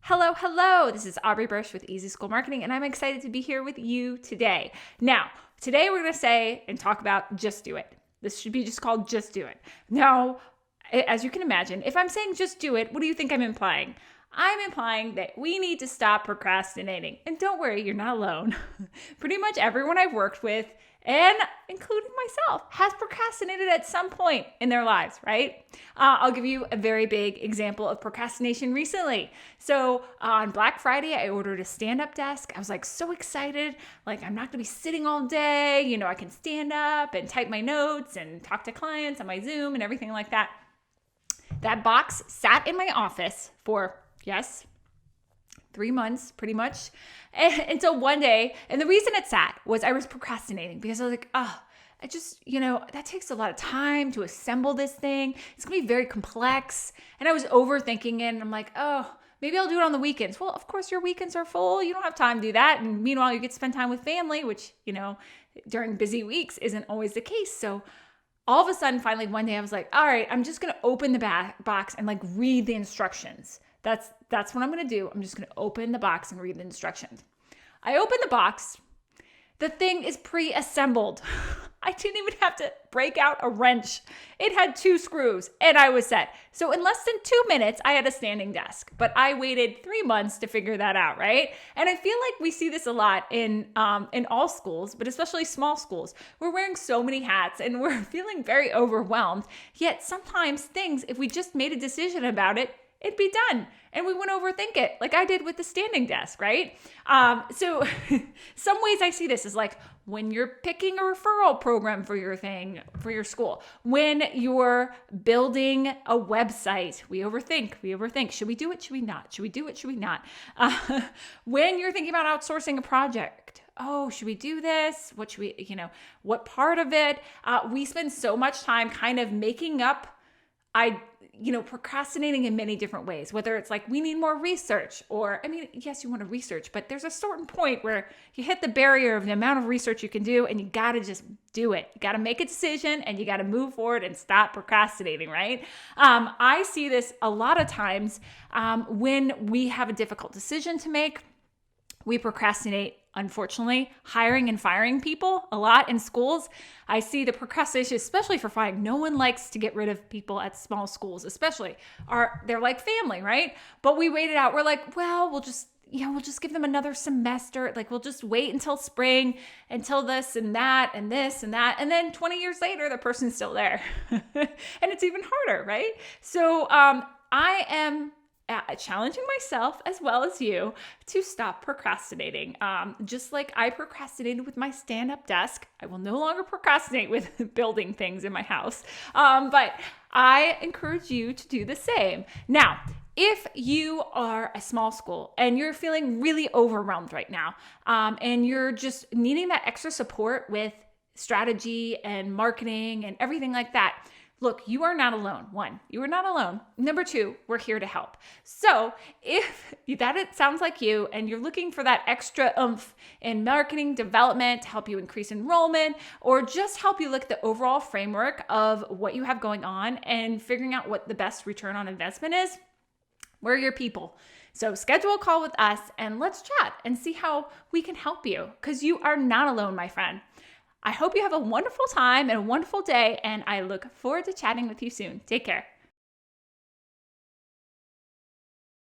Hello, hello. This is Aubrey Bursch with Easy School Marketing, and I'm excited to be here with you today. Now, today we're going to say and talk about just do it. This should be just called just do it. Now, as you can imagine, if I'm saying just do it, what do you think I'm implying? I'm implying that we need to stop procrastinating. And don't worry, you're not alone. Pretty much everyone I've worked with, and including myself, has procrastinated at some point in their lives, right? I'll give you a very big example of procrastination recently. So on Black Friday, I ordered a stand-up desk. I was like so excited. Like I'm not gonna be sitting all day. You know, I can stand up and type my notes and talk to clients on my Zoom and everything like that. That box sat in my office for, yes, 3 months, pretty much, until one day. And the reason it sat was I was procrastinating because I was like, I just, that takes a lot of time to assemble this thing. It's going to be very complex. And I was overthinking it. And I'm like, maybe I'll do it on the weekends. Well, of course, your weekends are full. You don't have time to do that. And meanwhile, you get to spend time with family, which, during busy weeks isn't always the case. So all of a sudden, finally, one day I was like, all right, I'm just going to open the box and like read the instructions. That's what I'm going to do. I'm just going to open the box and read the instructions. I opened the box. The thing is pre-assembled. I didn't even have to break out a wrench. It had 2 screws and I was set. So in less than 2 minutes, I had a standing desk, but I waited 3 months to figure that out, right? And I feel like we see this a lot in all schools, but especially small schools. We're wearing so many hats and we're feeling very overwhelmed. Yet sometimes things, if we just made a decision about it, it'd be done. And we wouldn't overthink it like I did with the standing desk, right? So some ways I see this is like when you're picking a referral program for your thing, for your school, when you're building a website, we overthink. Should we do it? Should we not? Should we do it? Should we not? When you're thinking about outsourcing a project, should we do this? What should we, what part of it? We spend so much time kind of making up procrastinating in many different ways, whether it's like we need more research or, yes, you want to research, but there's a certain point where you hit the barrier of the amount of research you can do and you got to just do it. You got to make a decision and you got to move forward and stop procrastinating, right? I see this a lot of times when we have a difficult decision to make. We procrastinate, unfortunately, hiring and firing people a lot in schools. I see the procrastination, especially for firing. No one likes to get rid of people at small schools, especially. They're like family, right? But we wait it out. We're like, well, we'll just give them another semester. Like we'll just wait until spring, until this and that and this and that. And then 20 years later, the person's still there. And it's even harder, right? So I am challenging myself as well as you to stop procrastinating. Just like I procrastinated with my stand-up desk, I will no longer procrastinate with building things in my house. But I encourage you to do the same. Now, if you are a small school and you're feeling really overwhelmed right now, and you're just needing that extra support with strategy and marketing and everything like that, look, you are not alone. 1, you are not alone. Number 2, we're here to help. So if it sounds like you and you're looking for that extra oomph in marketing development to help you increase enrollment or just help you look at the overall framework of what you have going on and figuring out what the best return on investment is, we're your people. So schedule a call with us and let's chat and see how we can help you because you are not alone, my friend. I hope you have a wonderful time and a wonderful day, and I look forward to chatting with you soon. Take care.